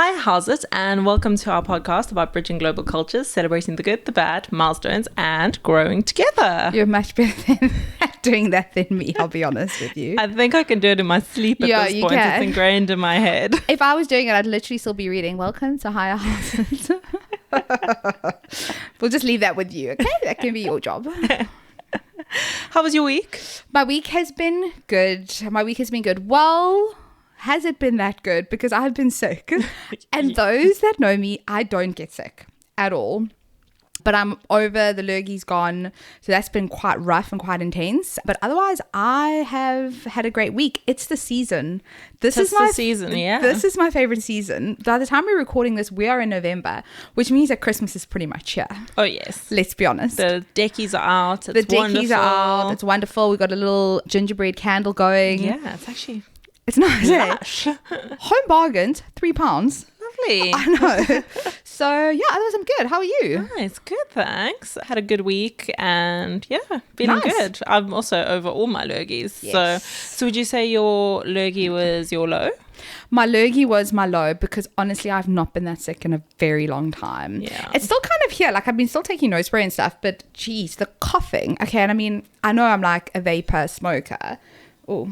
Hi, how's it? And welcome to our podcast about bridging global cultures, celebrating the good, the bad, milestones, and growing together. You're much better at doing that than me, I'll be honest with you. I think I can do it in my sleep at this point. Can. It's ingrained in my head. If I was doing it, I'd literally still be reading, welcome to Higher Houses. We'll just leave that with you, okay? That can be your job. How was your week? My week has been good. Well, has it been that good? Because I've been sick. And those that know me, I don't get sick at all. But I'm over, the lurgy's gone. So that's been quite rough and quite intense. But otherwise, I have had a great week. It's the season. This is my season, yeah. This is my favorite season. By the time we're recording this, we are in November, which means that Christmas is pretty much here. Oh, yes. Let's be honest. The deckies are out. It's wonderful. The deckies are out. It's wonderful. We've got a little gingerbread candle going. Yeah, it's actually... It's nice. Lush. Home bargains, £3. Lovely. I know. So yeah, otherwise I'm good. How are you? Nice, good, thanks. Had a good week and yeah, feeling Nice. good. I'm also over all my lurgies. Yes. So would you say your lurgy was your low? My lurgy was my low because honestly I've not been that sick in a very long time. Yeah. It's still kind of here. Like I've been still taking nose spray and stuff, but geez, the coughing. Okay, and I mean, I know I'm like a vapor smoker. Oh,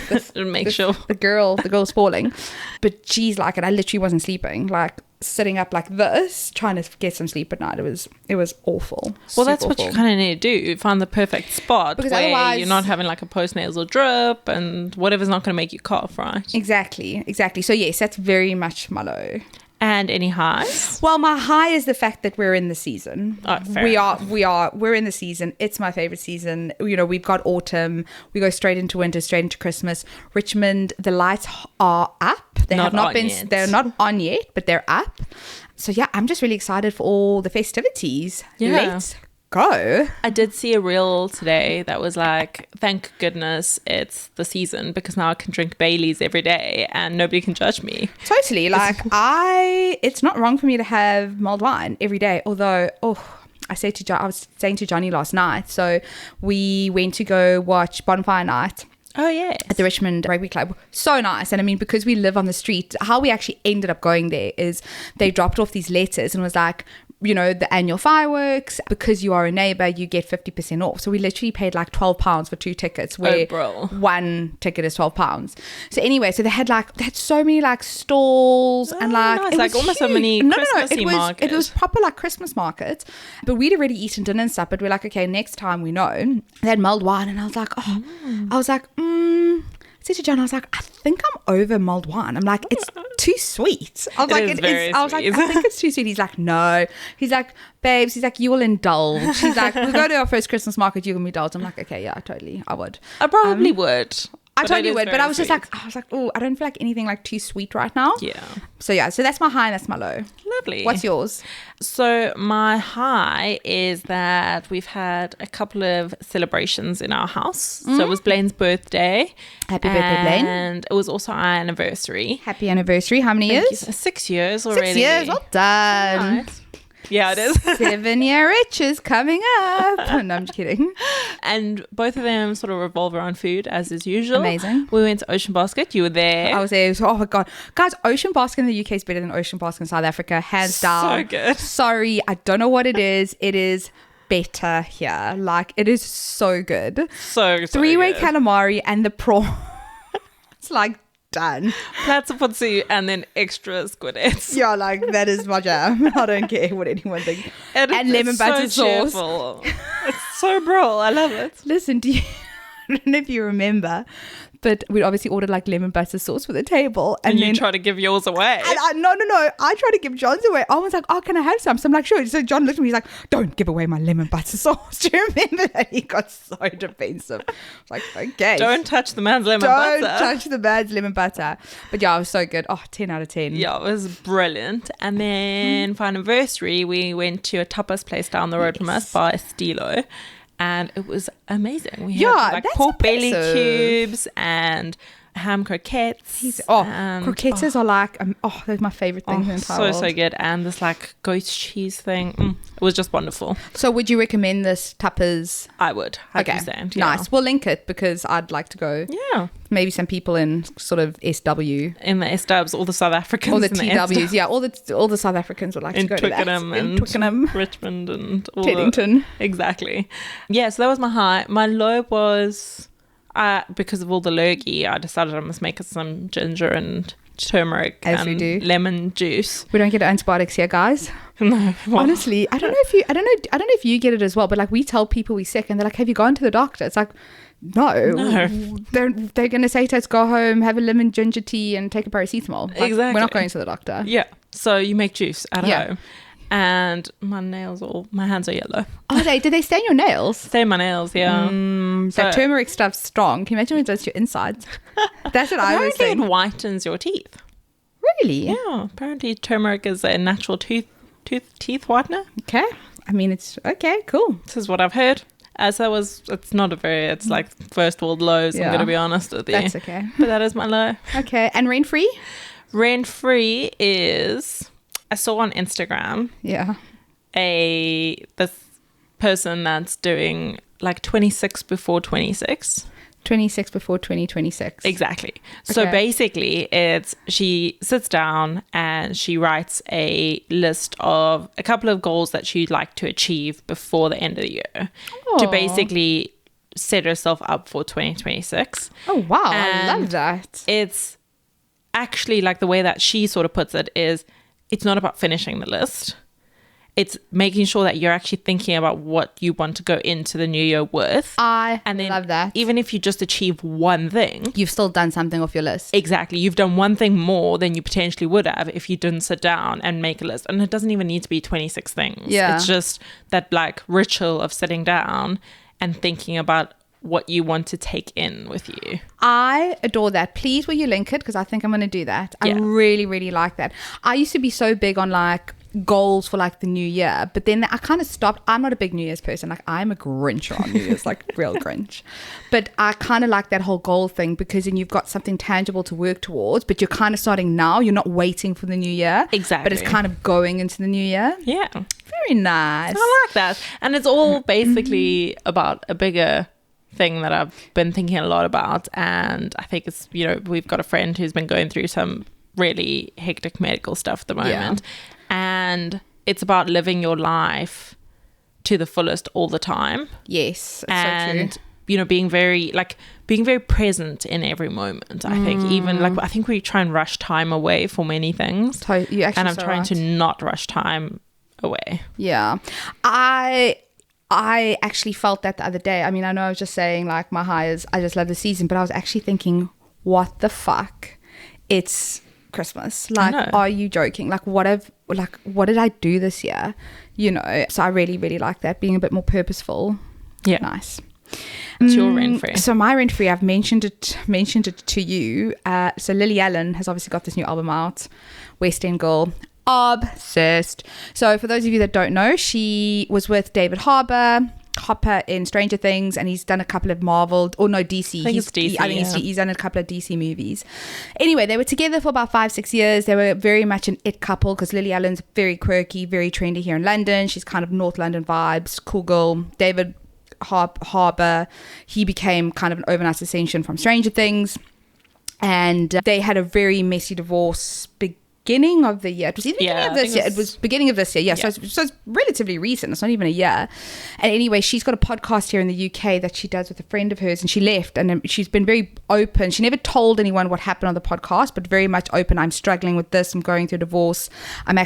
the girl's falling. But geez, like, and I literally wasn't sleeping. Like sitting up like this, trying to get some sleep at night. It was awful. Well, that's what you kind of need to do. Find the perfect spot because where otherwise you're not having like a postnasal drip and whatever's not going to make you cough, right? Exactly. So yes, that's very much my low. And any highs? Well, my high is the fact that we're in the season. Oh, fair enough. We're in the season. It's my favorite season. You know, we've got autumn. We go straight into winter, straight into Christmas. Richmond, the lights are up. They're not on yet, but they're up. So yeah, I'm just really excited for all the festivities. Yeah. Let's go. I did see a reel today that was like, thank goodness it's the season because now I can drink Baileys every day and nobody can judge me. Totally. Like it's not wrong for me to have mulled wine every day. Although, I was saying to Johnny last night. So we went to go watch Bonfire Night. Oh, yes. At the Richmond Rugby Club. So nice. And I mean, because we live on the street, how we actually ended up going there is they dropped off these letters and was like, you know, the annual fireworks, because you are a neighbor, you get 50% off. So we literally paid like £12 for 2 tickets, where one ticket is £12. So anyway, so they had so many like stalls and like nice. It like was almost huge. a mini Christmassy market. It was proper like Christmas market, but we'd already eaten dinner and stuff. But we're like, okay, next time we know. They had mulled wine, and I was like, I said to John, I was like, I think I'm over mulled wine. I'm like, it's too sweet. I was like, I think it's too sweet. He's like, no. He's like, babes, he's like, you will indulge. He's like, we'll go to our first Christmas market, you can indulge. I'm like, okay, yeah, totally, I would. I probably would. I totally would, but I was like, oh, I don't feel like anything like too sweet right now. Yeah. So yeah, so that's my high and that's my low. Lovely. What's yours? So my high is that we've had a couple of celebrations in our house. So it was Blaine's birthday. Happy birthday, Blaine. And it was also our anniversary. Happy anniversary. How many years? 6 years already. 6 years, well done. Nice. Yeah, it is. 7-year riches coming up. No, I'm just kidding. And both of them sort of revolve around food, as is usual. Amazing. We went to Ocean Basket. You were there. I was there. Oh my God. Guys, Ocean Basket in the UK is better than Ocean Basket in South Africa. Hands down. So good. Sorry, I don't know what it is. It is better here. Like, it is so good. So 3-way good. calamari and the prawn. It's like done. Platsapotsu and then extra squidettes. Yeah, like that is my jam. I don't care what anyone thinks. And lemon butter sauce. Cheerful. It's so bro. I love it. Listen, I don't know if you remember, but we obviously ordered like lemon butter sauce for the table. And you try to give yours away. And no. I tried to give John's away. I was like, oh, can I have some? So I'm like, sure. So John looked at me. He's like, don't give away my lemon butter sauce. Do you remember that? He got so defensive. I was like, okay. Don't touch the man's lemon butter. Don't touch the man's lemon butter. But yeah, it was so good. Oh, 10 out of 10. Yeah, it was brilliant. And then for anniversary, we went to a tapas place down the road from us by Estilo. And it was amazing. We had like pork belly cubes and ham croquettes. Croquettes are like, those are my favorite things in the entire world. So good. And this like goat cheese thing. It was just wonderful. So would you recommend this tapas? I would. 100%, Okay, yeah. nice. We'll link it because I'd like to go. Yeah. Maybe some people in sort of SW. In the SWs, all the South Africans. All the in TWs, yeah. All the South Africans would like to go to that. In Twickenham. Richmond and all Teddington. Exactly. Yeah, so that was my high. My low was, because of all the lurgy, I decided I must make us some ginger and turmeric and lemon juice. We don't get antibiotics here, guys. No. Well, honestly, I don't know if you get it as well, but like we tell people we're sick and they're like, have you gone to the doctor? It's like, no. They're going to say to us, go home, have a lemon ginger tea and take a paracetamol. Like, exactly. We're not going to the doctor. Yeah. So you make juice at home. And my hands are yellow. Oh, did they stain your nails? Stain my nails, yeah. That turmeric stuff's strong. Can you imagine when it does to your insides? That's what I was saying. It whitens your teeth. Really? Yeah. Apparently turmeric is a natural teeth whitener. Okay. I mean, it's okay, cool. This is what I've heard. It's like first world lows, I'm going to be honest with you. That's okay. But that is my low. Okay. And rent-free? Rent-free is, I saw on Instagram. Yeah. This person that's doing like 26 before 26. 26 before 2026. Exactly. Okay. So basically she sits down and she writes a list of a couple of goals that she'd like to achieve before the end of the year to basically set herself up for 2026. Oh, wow. And I love that. It's actually like the way that she sort of puts it is it's not about finishing the list. It's making sure that you're actually thinking about what you want to go into the new year with. I love that. Even if you just achieve one thing, you've still done something off your list. Exactly. You've done one thing more than you potentially would have if you didn't sit down and make a list. And it doesn't even need to be 26 things. Yeah. It's just that like ritual of sitting down and thinking about what you want to take in with you. I adore that. Please will you link it? Because I think I'm going to do that. I really, really like that. I used to be so big on like goals for like the new year, but then I kind of stopped. I'm not a big New Year's person. Like I'm a Grinch on New Year's, like real Grinch. But I kind of like that whole goal thing because then you've got something tangible to work towards, but you're kind of starting now. You're not waiting for the new year. Exactly. But it's kind of going into the new year. Yeah. Very nice. I like that. And it's all basically about a bigger thing that I've been thinking a lot about. And I think it's, we've got a friend who's been going through some really hectic medical stuff at the moment. And it's about living your life to the fullest all the time. Yes, and so true. Being very present in every moment. I think I think we try and rush time away for many things. You actually, and I'm trying to not rush time away. Yeah, I actually felt that the other day. I mean, I know I was just saying like my high is I just love the season, but I was actually thinking, what the fuck? It's Christmas. Like, are you joking? Like, what did I do this year? So I really, really like that, being a bit more purposeful. Yeah. Nice. It's your rent-free. So my rent-free, I've mentioned it to you. So Lily Allen has obviously got this new album out, West End Girl. Obsessed. So for those of you that don't know, she was with David Hopper in Stranger Things, and he's done a couple of Marvel DC. I think he's done a couple of DC movies. Anyway, they were together for about 5-6 years. They were very much an it couple because Lily Allen's very quirky, very trendy here in London. She's kind of North London vibes, cool girl. David Harbour, he became kind of an overnight sensation from Stranger Things, and they had a very messy divorce beginning of the year. It was either beginning of this year. It was beginning of this year. Yeah. So it's relatively recent. It's not even a year. And anyway, she's got a podcast here in the UK that she does with a friend of hers, and she left, and she's been very open. She never told anyone what happened on the podcast, but very much open. I'm struggling with this. I'm going through a divorce.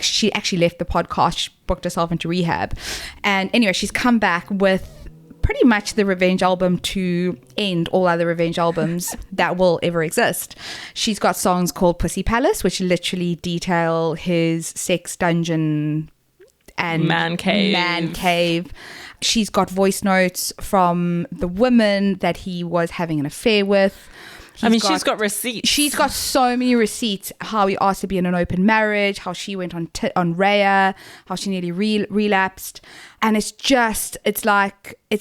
She actually left the podcast. She booked herself into rehab. And anyway, she's come back with pretty much the revenge album to end all other revenge albums that will ever exist. She's got songs called Pussy Palace, which literally detail his sex dungeon and man cave. She's got voice notes from the women that he was having an affair with. She's got receipts. She's got so many receipts. How he asked to be in an open marriage, how she went on Raya, how she nearly relapsed. And it's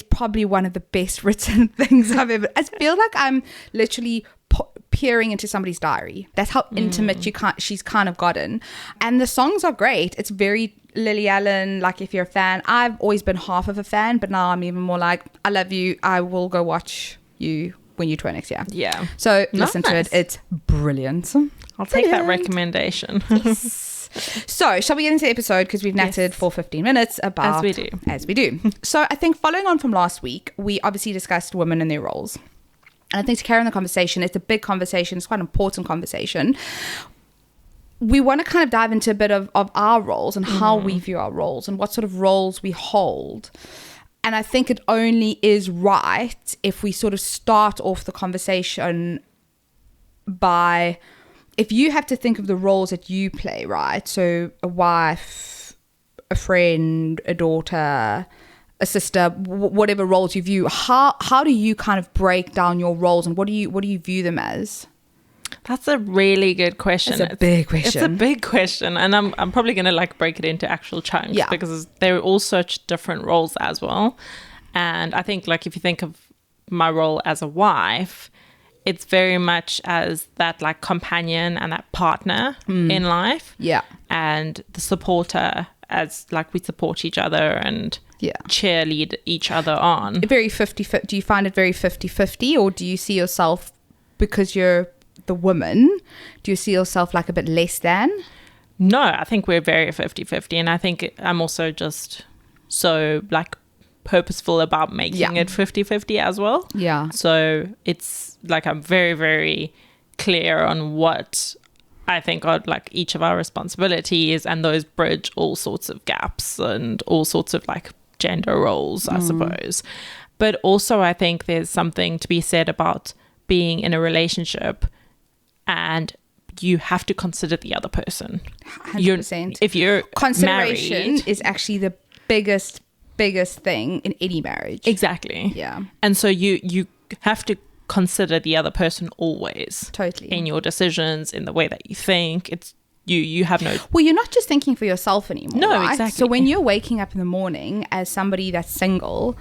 probably one of the best written things I've ever. I feel like I'm literally peering into somebody's diary. That's how intimate she's kind of gotten. And the songs are great. It's very Lily Allen, like if you're a fan. I've always been half of a fan, but now I'm even more like, I love you. I will go watch you when you tour next year. Yeah. So listen to it. It's brilliant. I'll take that recommendation. Yes. So shall we get into the episode, because we've natted for 15 minutes about as we do. So I think following on from last week, we obviously discussed women and their roles, and I think to carry on the conversation, it's a big conversation, it's quite an important conversation. We want to kind of dive into a bit of our roles and how we view our roles and what sort of roles we hold. And I think it only is right if we sort of start off the conversation by, if you have to think of the roles that you play, right? So a wife, a friend, a daughter, a sister, whatever roles you view, how do you kind of break down your roles, and what do you view them as? That's a really good question. It's a big question. It's a big question, and I'm probably going to like break it into actual chunks, because they're all such different roles as well. And I think like if you think of my role as a wife, it's very much as that like companion and that partner in life. Yeah. And the supporter, as like we support each other and cheerlead each other on. Very 50-50. Do you find it very 50-50, or do you see yourself, because you're the woman, do you see yourself like a bit less than? No, I think we're very 50-50. And I think I'm also just so like purposeful about making it 50-50 as well. Yeah. So it's like I'm very, very clear on what I think are like each of our responsibilities, and those bridge all sorts of gaps and all sorts of like gender roles, I suppose. But also I think there's something to be said about being in a relationship and you have to consider the other person. 100%. If you're consideration married, is actually the biggest thing in any marriage. Exactly. Yeah. And so you have to consider the other person always. Totally. In your decisions, in the way that you think. It's you have no... Well, you're not just thinking for yourself anymore, no, right? Exactly. So when you're waking up in the morning as somebody that's single,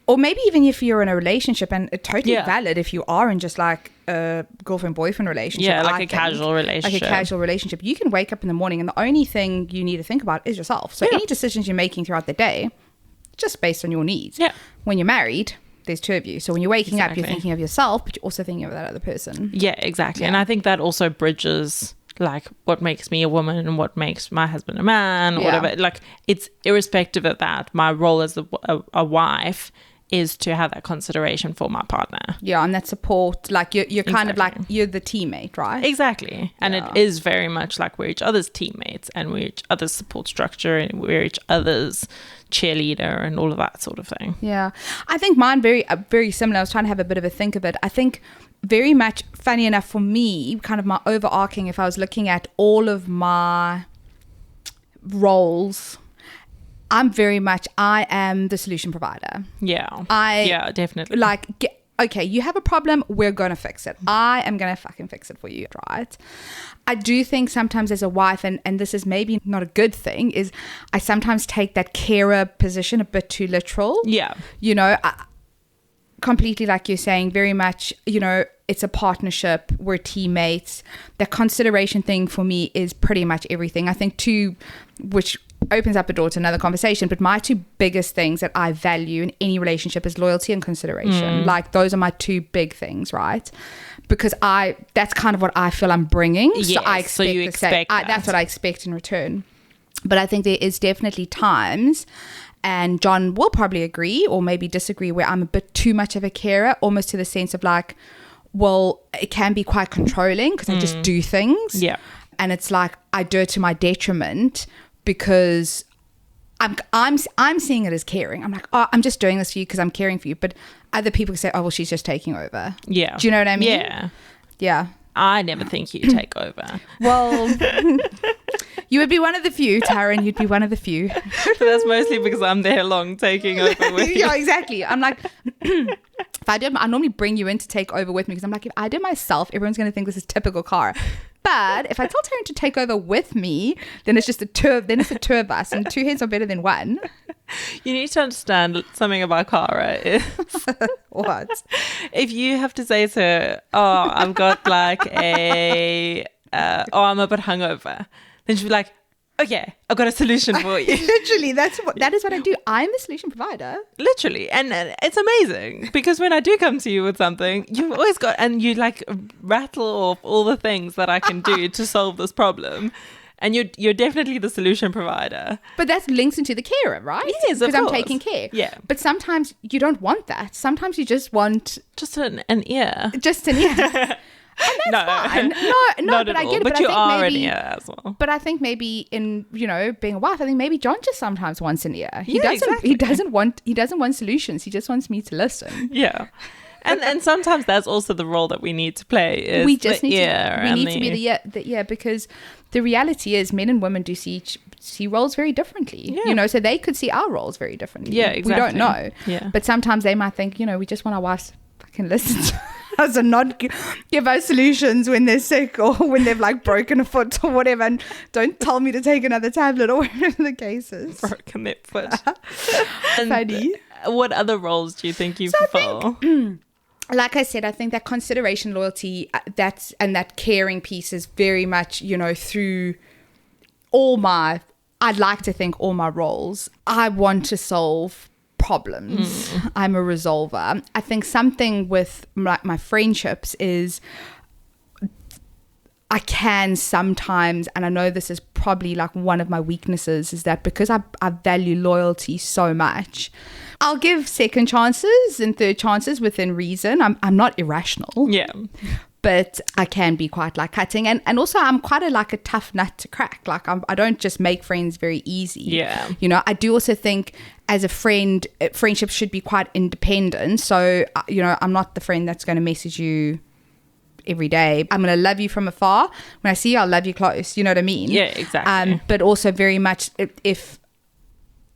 or maybe even if you're in a relationship, and it's totally valid if you are in just like a girlfriend-boyfriend relationship. Yeah, like a casual relationship. Like a casual relationship. You can wake up in the morning and the only thing you need to think about is yourself. So any decisions you're making throughout the day, just based on your needs. Yeah. When you're married, there's two of you. So when you're waking up, you're thinking of yourself, but you're also thinking of that other person. Yeah, exactly. Yeah. And I think that also bridges like what makes me a woman and what makes my husband a man or whatever. Like it's irrespective of that. My role as a wife is to have that consideration for my partner. Yeah, and that support, like you're kind of like, you're the teammate, right? Exactly. And it is very much like we're each other's teammates and we're each other's support structure and we're each other's cheerleader and all of that sort of thing. Yeah. I think mine very similar. I was trying to have a bit of a think of it. I think very much, funny enough for me, kind of my overarching, if I was looking at all of my roles, I am the solution provider. Yeah, definitely. Like, okay, you have a problem, we're going to fix it. I am going to fucking fix it for you, right? I do think sometimes as a wife, and this is maybe not a good thing, is I sometimes take that carer position a bit too literal. Yeah. You know, completely like you're saying, very much, you know, it's a partnership, we're teammates. The consideration thing for me is pretty much everything. I think which opens up the door to another conversation, but my two biggest things that I value in any relationship is loyalty and consideration. Like those are my two big things, right? Because that's kind of what I feel I'm bringing. Yes, so you expect that. That's what I expect in return. But I think there is definitely times, and John will probably agree or maybe disagree, where I'm a bit too much of a carer, almost to the sense of like, well, it can be quite controlling because I just do things. Yeah. And it's like I do it to my detriment because I'm seeing it as caring. I'm like, oh, I'm just doing this for you because I'm caring for you. But other people say, oh, well, she's just taking over. Yeah. Do you know what I mean? Yeah. Yeah. I never think you take over. Well, you would be one of the few, Taryn. You'd be one of the few. But that's mostly because I'm there long taking over with you. Yeah, exactly. I'm like, I normally bring you in to take over with me because I'm like, if I do myself, everyone's going to think this is typical Cara. But if I tell Taryn to take over with me, then it's just a tour. Then it's a tour of us, and two heads are better than one. You need to understand something about Cara is What? if you have to say to her, "Oh, I've got like I'm a bit hungover," then she'll be like, "Okay, I've got a solution for you." Literally, that is what I do. I'm the solution provider. Literally. And it's amazing because when I do come to you with something, you've always got, and you like rattle off all the things that I can do to solve this problem. And you're definitely the solution provider. But that links into the carer, right? Yes, of because I'm course. taking care. Yeah. But sometimes you don't want that. Sometimes you just want Just an ear. just an ear. And that's fine. No, Not but at I all. get it. But But you I think are maybe, an ear as well. But I think maybe in, being a wife, I think maybe John just sometimes wants an ear. He Yeah, doesn't exactly. he doesn't want solutions. He just wants me to listen. Yeah. And sometimes that's also the role that we need to play. Is We just the need ear to be the ear, because the reality is men and women do see roles very differently. Yeah. So they could see our roles very differently. Yeah, exactly. We don't know. Yeah. But sometimes they might think, we just want our wives fucking listen to us and not give us solutions when they're sick or when they've like broken a foot or whatever, and don't tell me to take another tablet or whatever the case is. Broken their foot. And Funny. What other roles do you think you fulfill? Like I said, I think that consideration, loyalty, and that caring piece is very much, through I'd like to think all my roles. I want to solve problems. I'm a resolver. I think something with my friendships is I can sometimes, and I know this is probably like one of my weaknesses, is that because I value loyalty so much, I'll give second chances and third chances within reason. I'm not irrational. Yeah. But I can be quite like cutting, and also I'm quite a tough nut to crack. Like I don't just make friends very easy. Yeah. I do also think as a friend, friendship should be quite independent. So I'm not the friend that's going to message you every day. I'm going to love you from afar. When I see you, I'll love you close. You know what I mean? Yeah, exactly. But also very much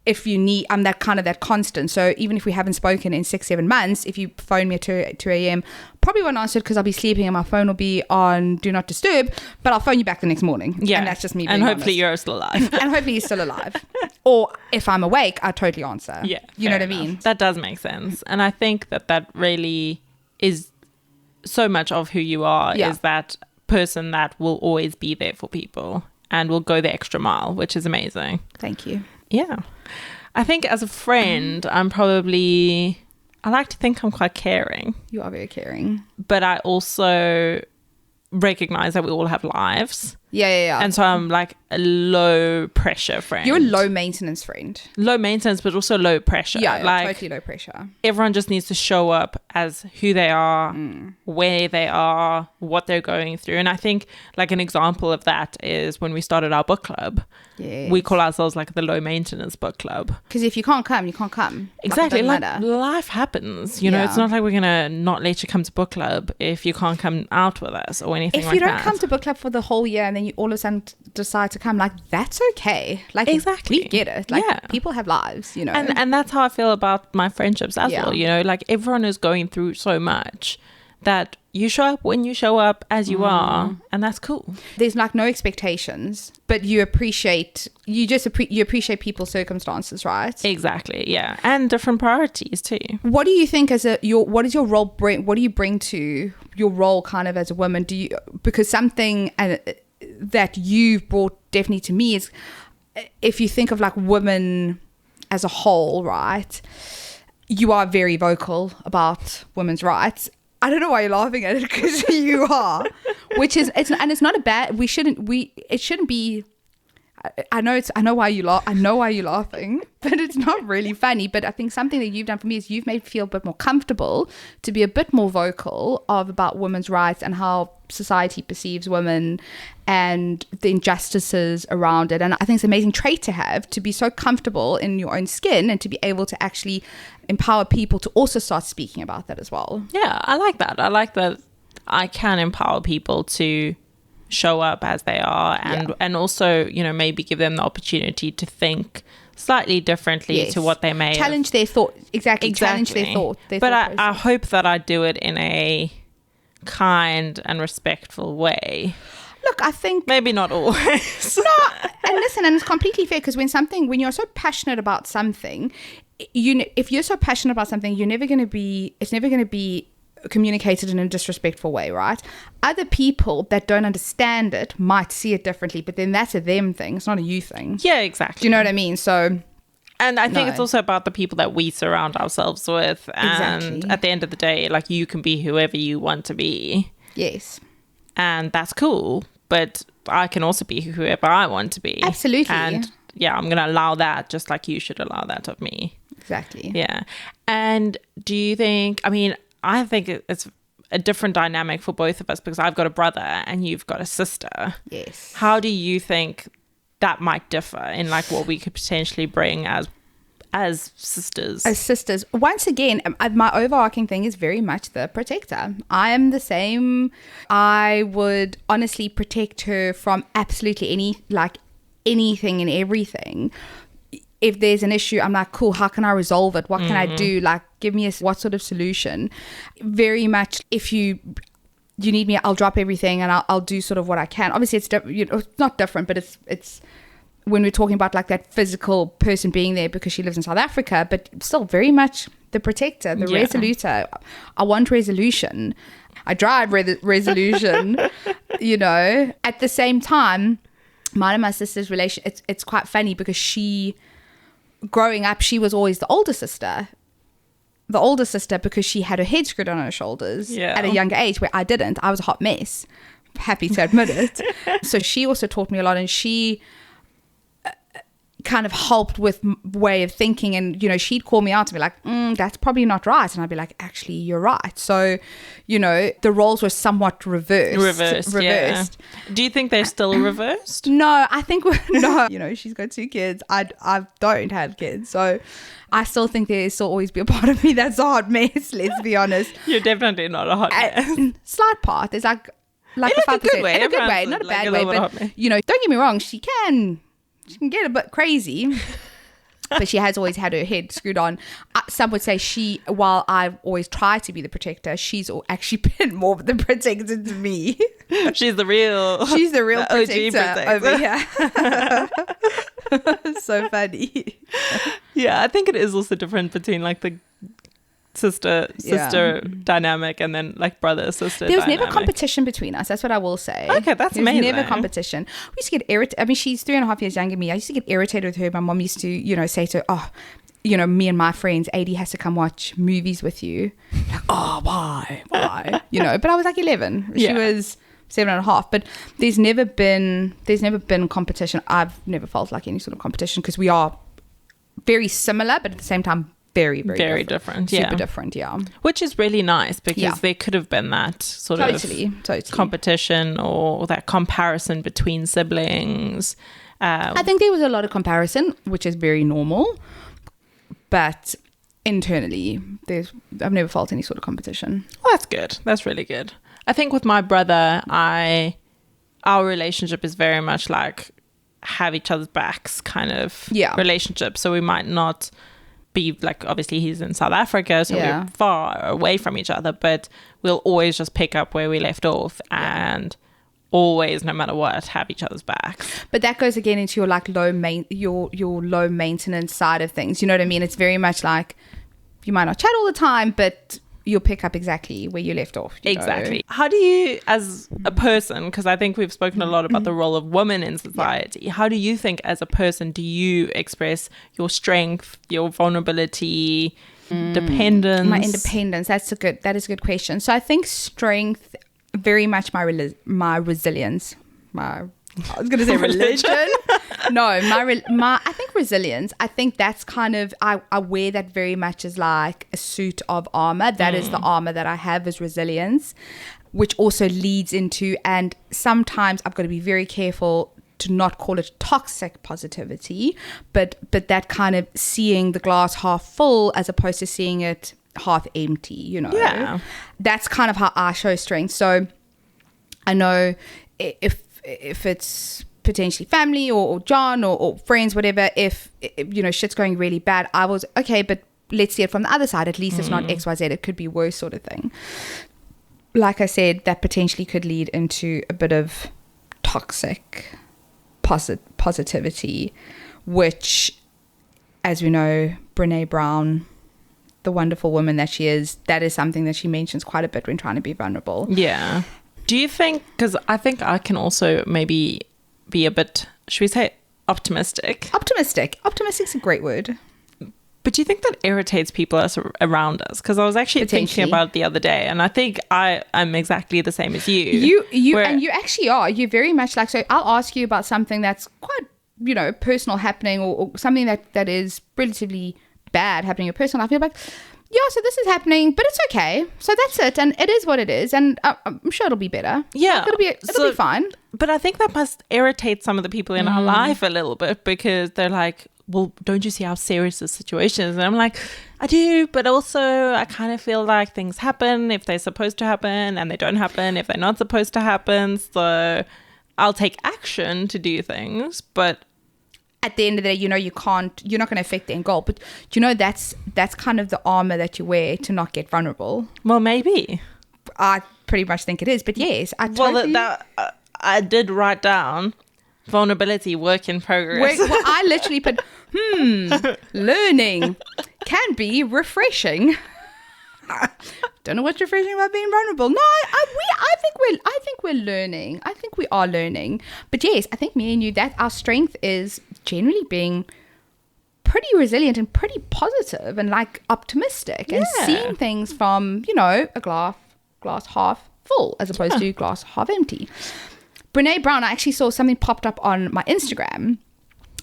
if you need, I'm that constant. So even if we haven't spoken in 6-7 months, if you phone me at 2 a.m, probably won't answer it because I'll be sleeping and my phone will be on do not disturb, but I'll phone you back the next morning. Yeah. And that's just me being And hopefully honest. you're still alive. And hopefully you're still alive. Or if I'm awake, I totally answer. Yeah. You know what I fair mean? enough. That does make sense. And I think that really is so much of who you are, Yeah. is that person that will always be there for people and will go the extra mile, which is amazing. Thank you. Yeah. I think as a friend, I like to think I'm quite caring, You are very caring. but I also recognize that we all have lives. Yeah. And so I'm like a low pressure friend. You're a low maintenance friend. Low maintenance, but also low pressure. Yeah, like totally low pressure. everyone just needs to show up as who they are, where they are, what they're going through. And I think like an example of that is when we started our book club. Yeah. We call ourselves like the low maintenance book club. Because if you can't come, you can't come. Exactly. Like, it Like doesn't matter. life happens. You know, it's not like we're gonna not let you come to book club if you can't come out with us or anything If like you don't that. come to book club for the whole year and then you all of a sudden decide to come, like that's okay. Like Exactly. we get it. Like Yeah. people have lives, And that's how I feel about my friendships as Yeah. well. You know, like everyone is going through so much that you show up when you show up as you are, and that's cool. There's like no expectations, but you appreciate people's circumstances, right? Exactly. Yeah. And different priorities too. What do you think what is your role what do you bring to your role kind of as a woman? Because something that you've brought definitely to me is, if you think of like women as a whole, right? You are very vocal about women's rights. I don't know why you're laughing at it, because you are, it's not a bad. It shouldn't be. I know why you're laughing, but it's not really funny. But I think something that you've done for me is you've made me feel a bit more comfortable to be a bit more vocal about women's rights and how society perceives women and the injustices around it. And I think it's an amazing trait to have, to be so comfortable in your own skin and to be able to actually empower people to also start speaking about that as well. Yeah, I like that. I like that I can empower people to show up as they are, and also, you know, maybe give them the opportunity to think slightly differently to what they may challenge their thought. Exactly. Challenge their thought. But I hope that I do it in a kind and respectful way. Look, I think Maybe not always. and listen, and it's completely fair, because when you're so passionate about something, if you're so passionate about something, it's never going to be communicated in a disrespectful way, right? Other people that don't understand it might see it differently, but then that's a them thing. It's not a you thing. Yeah, exactly. Do you know what I mean? So, and I think it's also about the people that we surround ourselves with. And Exactly. at the end of the day, like, you can be whoever you want to be. yes. And that's cool. But I can also be whoever I want to be. Absolutely. And yeah, I'm going to allow that, just like you should allow that of me. Exactly. Yeah. And do you think, I mean, I think it's a different dynamic for both of us, because I've got a brother and you've got a sister. Yes. How do you think that might differ in like what we could potentially bring as sisters? As sisters, once again, my overarching thing is very much the protector. I am the same. I would honestly protect her from absolutely anything and everything. If there's an issue, I'm like, cool, how can I resolve it? What can I do? Like, give me what sort of solution? Very much, if you need me, I'll drop everything and I'll do sort of what I can. Obviously, it's it's not different, but it's when we're talking about like that physical person being there because she lives in South Africa, but still very much the protector, the resolutor. I want resolution. I drive resolution, At the same time, mine and my sister's relation, it's quite funny because growing up, she was always the older sister. The older sister, because she had her head screwed on her shoulders at a younger age, where I didn't. I was a hot mess. Happy to admit it. So she also taught me a lot, and she kind of helped with way of thinking, and she'd call me out to be like, that's probably not right, and I'd be like, actually you're right. So the roles were somewhat reversed. Yeah. Do you think they're still reversed? No, I think no. She's got 2 kids. I don't have kids, so I still think there'll still always be a part of me that's a hot mess. Let's be honest. You're definitely not a hot mess. Slight part. There's like in a good way. In a good way, not a bad way, but don't get me wrong. She can get a bit crazy, but she has always had her head screwed on. Some would say while I've always tried to be the protector, she's actually been more the protector to me. She's the real protector over here. So funny. Yeah, I think it is also different between like the sister dynamic and then like brother sister. There was never competition between us. That's what I will say. Okay, that's amazing. There was never competition. We used to get irritated. I mean, she's 3.5 years younger than me. I used to get irritated with her. My mom used to, say to her, me and my friends, AD has to come watch movies with you. Like, oh, why? But I was like 11. She was 7.5. But there's never been competition. I've never felt like any sort of competition, because we are very similar, but at the same time, very, very different. Super different, yeah. Which is really nice, because there could have been that sort of competition or that comparison between siblings. I think there was a lot of comparison, which is very normal. But internally, I've never felt any sort of competition. Well, that's good. That's really good. I think with my brother, our relationship is very much like have each other's backs kind of relationship. So we might not be like, obviously he's in South Africa, so we're far away from each other, but we'll always just pick up where we left off and always, no matter what, have each other's backs. But that goes again into your like your low maintenance side of things. You know what I mean? It's very much like you might not chat all the time, but you'll pick up exactly where you left off. Exactly. How do you, as a person, because I think we've spoken a lot about the role of women in society, how do you think as a person do you express your strength, your vulnerability, dependence? My independence. That is a good question. So I think strength, very much my resilience. I was going to say religion. No, I think resilience. I think that's kind of, I wear that very much as like a suit of armor. That is the armor that I have, is resilience, which also leads into, and sometimes I've got to be very careful to not call it toxic positivity, but that kind of seeing the glass half full as opposed to seeing it half empty, Yeah. That's kind of how I show strength. So I know if it's potentially family or John or friends, whatever, if shit's going really bad, I was okay, but let's see it from the other side. At least it's not XYZ, it could be worse, sort of thing. Like I said, that potentially could lead into a bit of toxic positivity, which, as we know, Brene Brown, the wonderful woman that she is, that is something that she mentions quite a bit when trying to be vulnerable. Yeah. Do you think, because I think I can also maybe be a bit, should we say, optimistic? Optimistic is a great word. But do you think that irritates people around us? Because I was actually thinking about it the other day, and I think I'm exactly the same as you. And you actually are. You're very much like, so I'll ask you about something that's quite, personal happening, or something that is relatively bad happening in your personal life. You're like, yeah, so this is happening, but it's okay. So that's it, and it is what it is, and I'm sure it'll be better. Yeah, it'll be fine. But I think that must irritate some of the people in our life a little bit, because they're like, well, don't you see how serious the situation is? And I'm like, I do, but also I kind of feel like things happen if they're supposed to happen, and they don't happen if they're not supposed to happen. So I'll take action to do things, but at the end of the day, you're not going to affect the end goal. But that's kind of the armor that you wear to not get vulnerable. Well, maybe. I pretty much think it is, but yes, I did write down vulnerability, work in progress. Well, I literally put, learning can be refreshing. Don't know what's refreshing about being vulnerable. No, I think we're learning. I think we are learning. But yes, I think me and you, that our strength is generally being pretty resilient and pretty positive and like optimistic and seeing things from, a glass half full as opposed to glass half empty. Brene Brown, I actually saw something popped up on my Instagram.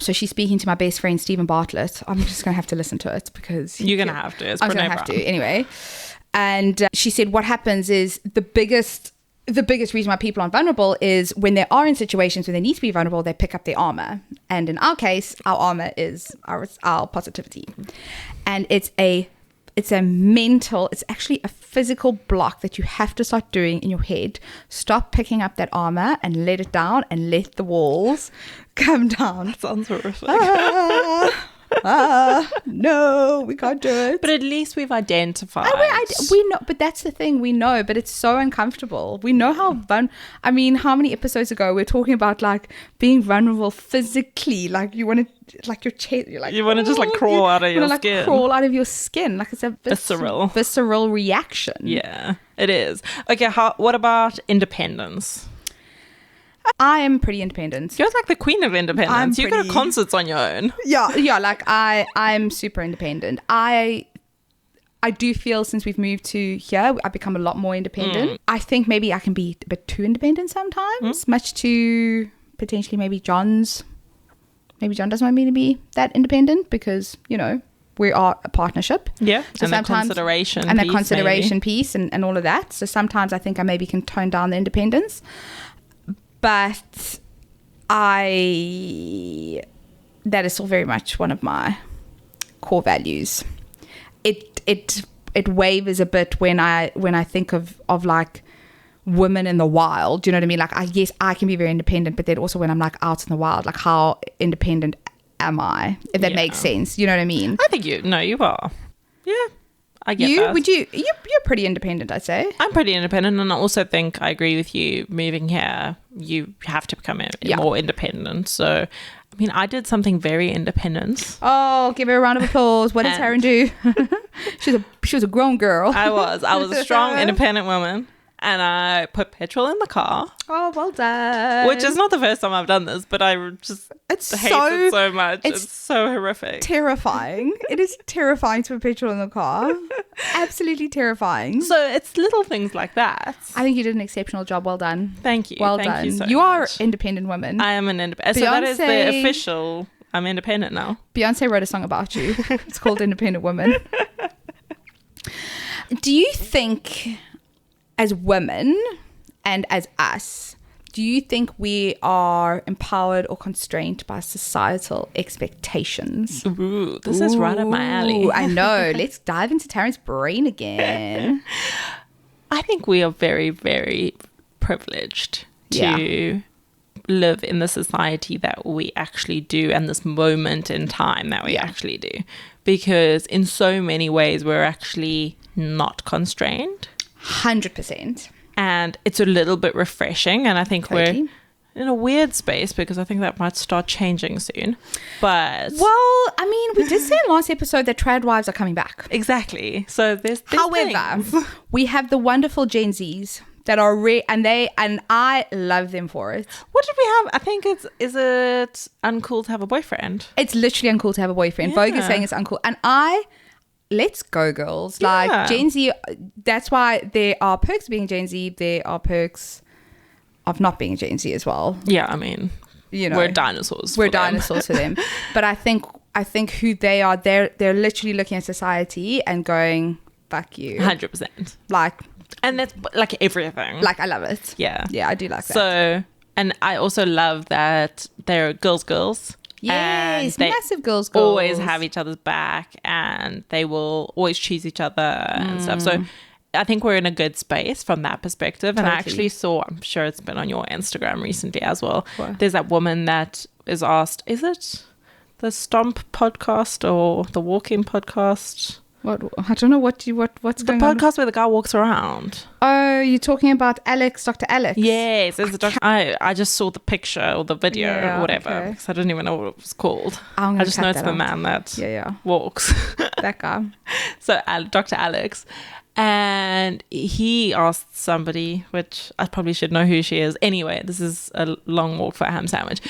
So she's speaking to my best friend, Stephen Bartlett. I'm just going to have to listen to it because... You're going to have to. It's I'm going to have to. Anyway. And she said what happens is the biggest reason why people aren't vulnerable is when they are in situations where they need to be vulnerable, they pick up their armor. And in our case, our armor is our positivity. And it's actually a physical block that you have to start doing in your head. Stop picking up that armor and let it down and let the walls come down. That sounds horrific. No, we can't do it. But at least we've identified. We know, but that's the thing, we know, but it's so uncomfortable. We know how how many episodes ago we were talking about like being vulnerable physically, like you want to, like your chest, you're like, you want to just like crawl out of your skin. Like crawl out of your skin, like it's a visceral reaction. Yeah, it is. Okay, what about independence? I am pretty independent. You're like the queen of independence. You go to concerts on your own. Yeah. Like I'm super independent. I do feel since we've moved to here, I've become a lot more independent. I think maybe I can be a bit too independent sometimes, much to potentially maybe John's. Maybe John doesn't want me to be that independent because we are a partnership. Yeah, so and the consideration and the consideration piece and all of that. So sometimes I think I maybe can tone down the independence. But that is still very much one of my core values. It wavers a bit when I think of like women in the wild. Do you know what I mean? Like I can be very independent, but then also when I'm like out in the wild, like how independent am I? If that makes sense. You know what I mean? I think you are. Yeah. I get that. You're pretty independent, I'd say. I'm pretty independent, and I also think I agree with you. Moving here, you have to become more independent. So, I mean, I did something very independent. Oh, give her a round of applause. What did Taryn do? She was a grown girl. I was a strong, independent woman. And I put petrol in the car. Oh, well done. Which is not the first time I've done this, but I just hate it so much. It's so horrific. Terrifying. It is terrifying to put petrol in the car. Absolutely terrifying. So it's little things like that. I think you did an exceptional job. Well done. Thank you. Well Thank done. You so you much. Are an independent woman. I am an independent. So that is the official. I'm independent now. Beyonce wrote a song about you. It's called Independent Woman. Do you think, as women and as us, do you think we are empowered or constrained by societal expectations? Ooh, this is right up my alley. I know. Let's dive into Taryn's brain again. I think we are very, very privileged to live in the society that we actually do, and this moment in time that we actually do. Because in so many ways, we're actually not constrained. 100%. And it's a little bit refreshing, and I think we're in a weird space because I think that might start changing soon. But Well, I mean, we did say in last episode that trad wives are coming back. exactly. So there's However, things. we have the wonderful Gen Zs that are and I love them for it. What did we have? I think is it uncool to have a boyfriend? It's literally uncool to have a boyfriend. Vogue is saying it's uncool. And let's go, girls. Yeah. Like, Gen Z, that's why there are perks of being Gen Z. There are perks of not being Gen Z as well. Yeah, I mean, we're dinosaurs. We're for them. dinosaurs for them. But I think who they are, they're literally looking at society and going, fuck you. 100%. Like, And that's like everything. I love it. Yeah. Yeah, I do like that. So, and I also love that they're girls. Yes, and they massive girls. always have each other's back and they will always choose each other and stuff. So I think we're in a good space from that perspective. And I Totally. actually saw, I'm sure it's been on your Instagram recently as well. What? There's that woman that is asked, is it the Stomp podcast or the Walking podcast? What? I don't know what's The going on. podcast where the guy walks around. Oh, you're talking about Alex, Dr. Alex? Yes, it's a I just saw the picture or the video Yeah, or whatever okay. because I didn't even know what it was called. I'm gonna I just know cut it's that the out. man that Yeah. walks. That guy. So Dr. Alex, and he asked somebody, which I probably should know who she is. Anyway, this is a long walk for a ham sandwich.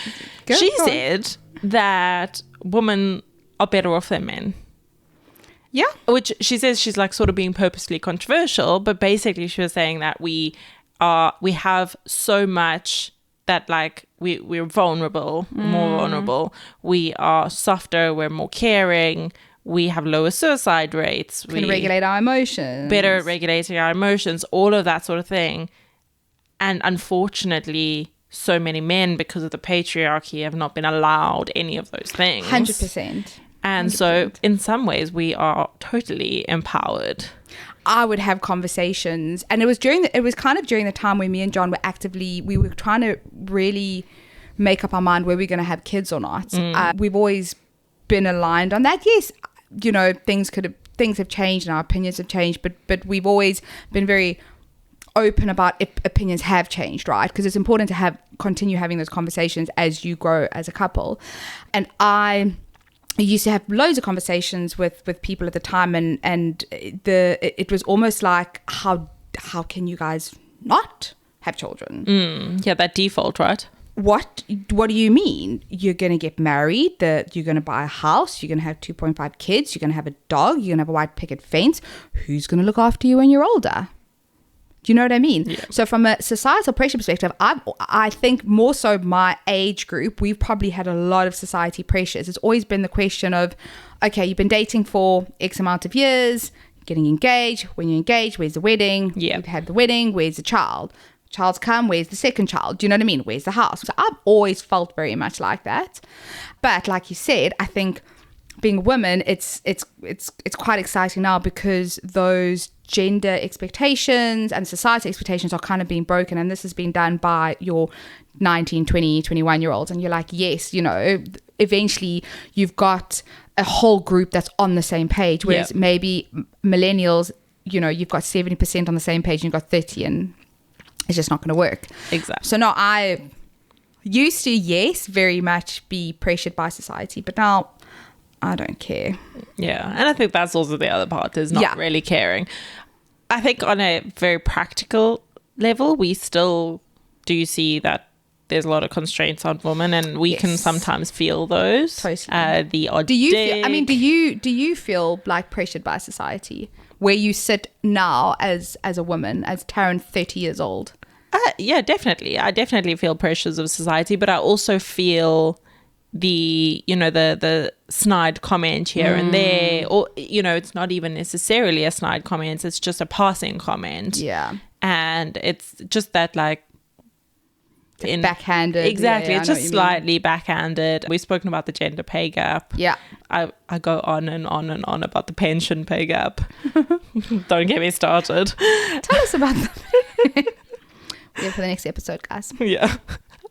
Go She for it. said that women are better off than men. Yeah. Which she says she's like sort of being purposely controversial, but basically she was saying that we have so much that like we're vulnerable, more vulnerable. We are softer, we're more caring, we have lower suicide rates. Can regulate our emotions. Better at regulating our emotions, all of that sort of thing. And unfortunately, so many men, because of the patriarchy, have not been allowed any of those things. 100%. And so in some ways we are totally empowered. I would have conversations, and it was kind of during the time when me and John we were trying to really make up our mind where we're going to have kids or not. We've always been aligned on that. Yes, things have changed and our opinions have changed, but we've always been very open about if opinions have changed, right? Because it's important to continue having those conversations as you grow as a couple. And I used to have loads of conversations with people at the time, and it was almost like, how can you guys not have children? Yeah, that default, right? What do you mean? You're going to get married, you're going to buy a house, you're going to have 2.5 kids, you're going to have a dog, you're going to have a white picket fence. Who's going to look after you when you're older? Do you know what I mean? Yeah. So from a societal pressure perspective, I think more so my age group, we've probably had a lot of society pressures. It's always been the question of, okay, you've been dating for X amount of years, getting engaged. When you're engaged, where's the wedding? Yeah. You've had the wedding, where's the child? Child's come, where's the second child? Do you know what I mean? Where's the house? So I've always felt very much like that. But like you said, I think being a woman, it's quite exciting now because those gender expectations and society expectations are kind of being broken, and this has been done by your 19, 20, 21 year olds, and you're like, yes, eventually you've got a whole group that's on the same page, whereas maybe millennials, you've got 70% on the same page and you've got 30, and it's just not going to work. Exactly. So no, I used to, yes, very much be pressured by society, but now I don't care. Yeah, and I think that's also the other part, is not really caring. I think on a very practical level, we still do see that there's a lot of constraints on women, and we can sometimes feel those. Totally. The odd Do you dig. feel, do you feel like pressured by society where you sit now as a woman, as Taryn, 30 years old? Yeah, definitely. I definitely feel pressures of society, but I also feel the snide comment here and there, or it's not even necessarily a snide comment, it's just a passing comment. Yeah. And it's just that, like, backhanded. Exactly. Yeah, it's just slightly backhanded. We've spoken about the gender pay gap. Yeah. I go on and on and on about the pension pay gap. Don't get me started. Tell us about that. Yeah, for the next episode, guys. Yeah.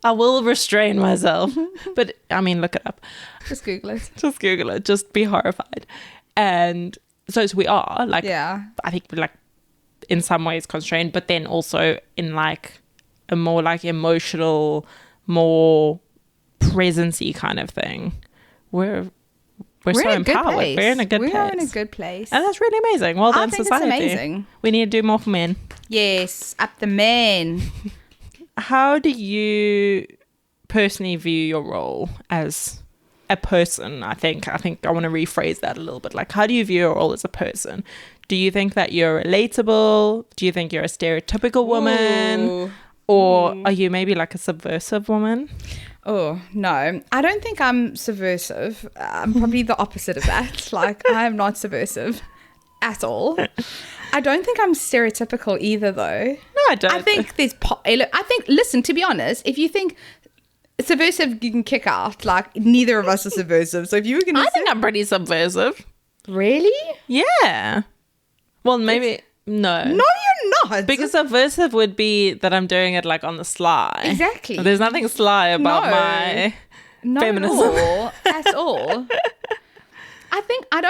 I will restrain myself. But I mean, look it up. Just Google it. Just Google it. Just be horrified. And so we are, like, I think, like, in some ways constrained, but then also in like a more like emotional, more presency kind of thing. We're so empowered. We're in a good place. We are in a good place. And that's really amazing. Well done, society. It's amazing. We need to do more for men. Yes, up the men. How do you personally view your role as a person? I think I want to rephrase that a little bit. Like, how do you view your role as a person? Do you think that you're relatable? Do you think you're a stereotypical woman? Ooh. Or are you maybe like a subversive woman? Oh, no. I don't think I'm subversive. I'm probably the opposite of that. Like, I am not subversive at all. I don't think I'm stereotypical either, though. No, I don't. I think listen, to be honest, if you think subversive, you can kick out. Like, neither of us are subversive. So if you were going to I think I'm pretty subversive. Really? Yeah. Well, maybe... No, you're not. Because subversive would be that I'm doing it like on the sly. Exactly. There's nothing sly about my feminism. At all. I think I'd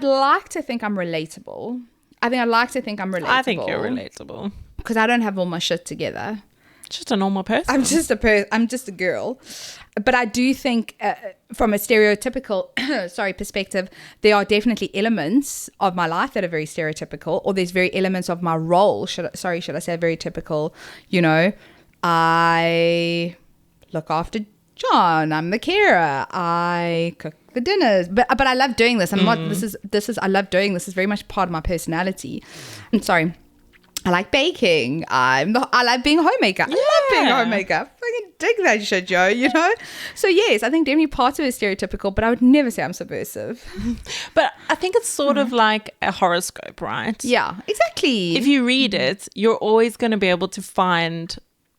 like to think I'm relatable. I think you're relatable. Because I don't have all my shit together. Just a normal person. I'm just a girl. But I do think from a stereotypical perspective, there are definitely elements of my life that are very stereotypical, or there's very elements of my role. Should I say very typical? You know, I look after John. I'm the carer. I cook the dinners. But I love doing this. I'm not. This is. I love doing this. It's very much part of my personality. I'm sorry. I like baking. I like being a homemaker. Yeah. I love being a homemaker. I fucking dig that shit, yo, you know? So yes, I think definitely part of it is stereotypical, but I would never say I'm subversive. But I think it's sort of like a horoscope, right? Yeah, exactly. If you read it, you're always going to be able to find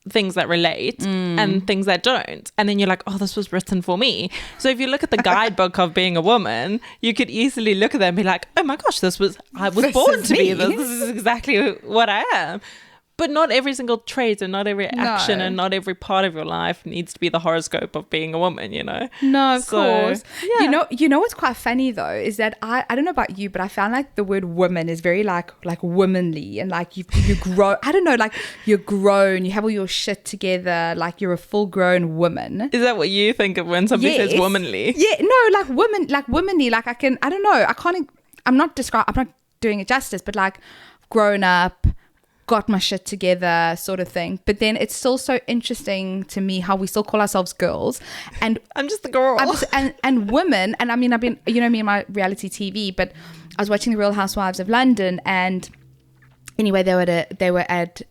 things that relate and things that don't, and then you're like, oh, this was written for me. So if you look at the guidebook of being a woman, you could easily look at that and be like, oh my gosh, I was born to be this is exactly what I am. But not every single trait and not every action and not every part of your life needs to be the horoscope of being a woman, you know? No, of course. Yeah. You know what's quite funny though is that I don't know about you, but I found like the word woman is very like womanly, and like you grow. I don't know, like you're grown, you have all your shit together, like you're a full grown woman. Is that what you think of when somebody says womanly? Yeah, no, like womanly. Like I don't know. I'm not doing it justice, but like grown up, got my shit together sort of thing. But then it's still so interesting to me how we still call ourselves girls, and I'm just the girl. And women. And I mean, I've been, you know me and my reality TV, but I was watching the Real Housewives of London, and anyway, they were at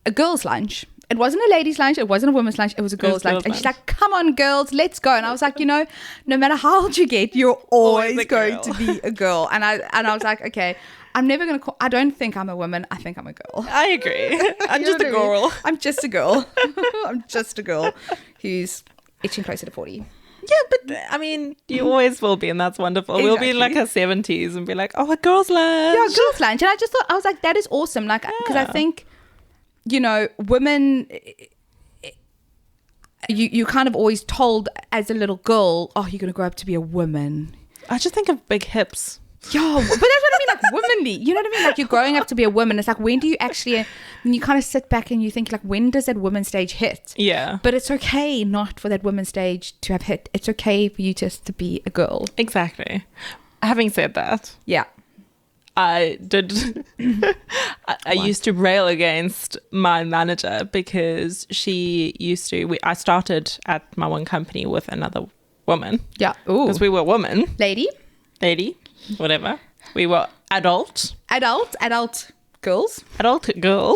a girls' lunch. It wasn't a ladies' lunch, it wasn't a women's lunch, it was a girls' lunch. And she's like, come on girls, let's go. And I was like, you know, no matter how old you get, you're always going to be a girl. And I was like, okay, I'm never going to I don't think I'm a woman, I think I'm a girl. I agree. I'm just a girl. I'm just a girl. I'm just a girl who's itching closer to 40. Yeah, but I mean, you always will be, and that's wonderful. Exactly. We'll be in like our 70s and be like, oh, a girls' lunch. Yeah, girls' lunch. And I was like, that is awesome. Like, because I think, you know, women, you kind of always told as a little girl, oh, you're going to grow up to be a woman. I just think of big hips. Yeah, but that's what I mean, like womanly. You know what I mean? Like you're growing up to be a woman. It's like, when do you actually, when you kind of sit back and you think like, when does that woman stage hit? Yeah. But it's okay not for that woman stage to have hit. It's okay for you just to be a girl. Exactly. Having said that. Yeah. I used to rail against my manager because I started at my one company with another woman. Yeah. Ooh. Because we were women. Lady, whatever. We were adult girls.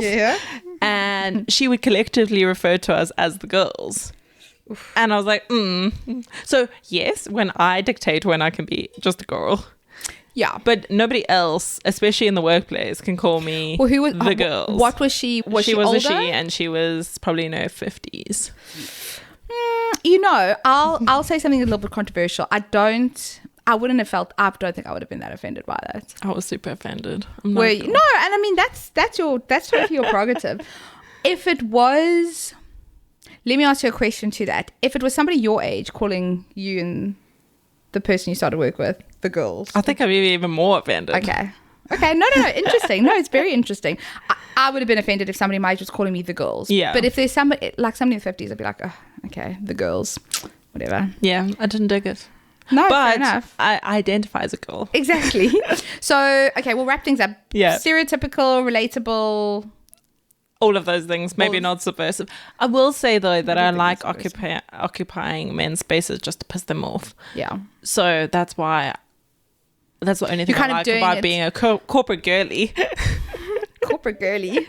Yeah. And she would collectively refer to us as the girls. Oof. And I was like, So yes, when I dictate when I can be just a girl. Yeah. But nobody else, especially in the workplace, can call me the girls. What was she? Was she older? A she, and she was probably in her 50s. You know, I'll say something a little bit controversial. I don't think I would have been that offended by that. I was super offended. No, and I mean that's totally your prerogative. If it was, let me ask you a question to that. If it was somebody your age calling you and the person you started work with the girls, I think I'd be even more offended. Okay. Okay. No. Interesting. No, it's very interesting. I would have been offended if somebody my age was calling me the girls. Yeah. But if there's somebody like somebody in the 50s, I'd be like, oh, okay, the girls, whatever. Yeah, I didn't dig it. No, But fair enough. I identify as a girl. Exactly. So, okay, we'll wrap things up. Yeah. Stereotypical, relatable. All of those things, maybe not subversive. I will say, though, that I like occupying men's spaces just to piss them off. Yeah. So that's why... That's the only thing You're I kind of like doing about it- being a corporate girly. Corporate girly.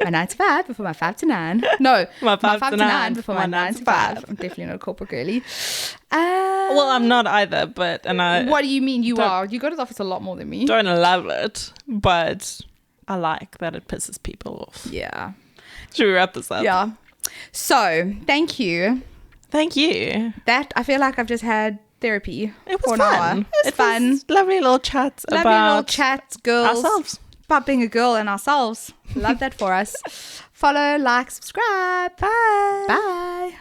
My 9 to 5 before my 5 to 9. No, My my 5 to 9 before my 9 to 5. I'm definitely not a corporate girly. Well, I'm not either, but... and I What do you mean you don't- are? You go to the office a lot more than me. don't love it, but I like that it pisses people off. Yeah. Should we wrap this up? Yeah. So, thank you. Thank you. That, I feel like I've just had therapy It for was an fun. hour. It's fun. Was lovely little chats Lovely about little chats, girls. ourselves. About being a girl and ourselves. Love that for us. Follow, like, subscribe. Bye. Bye.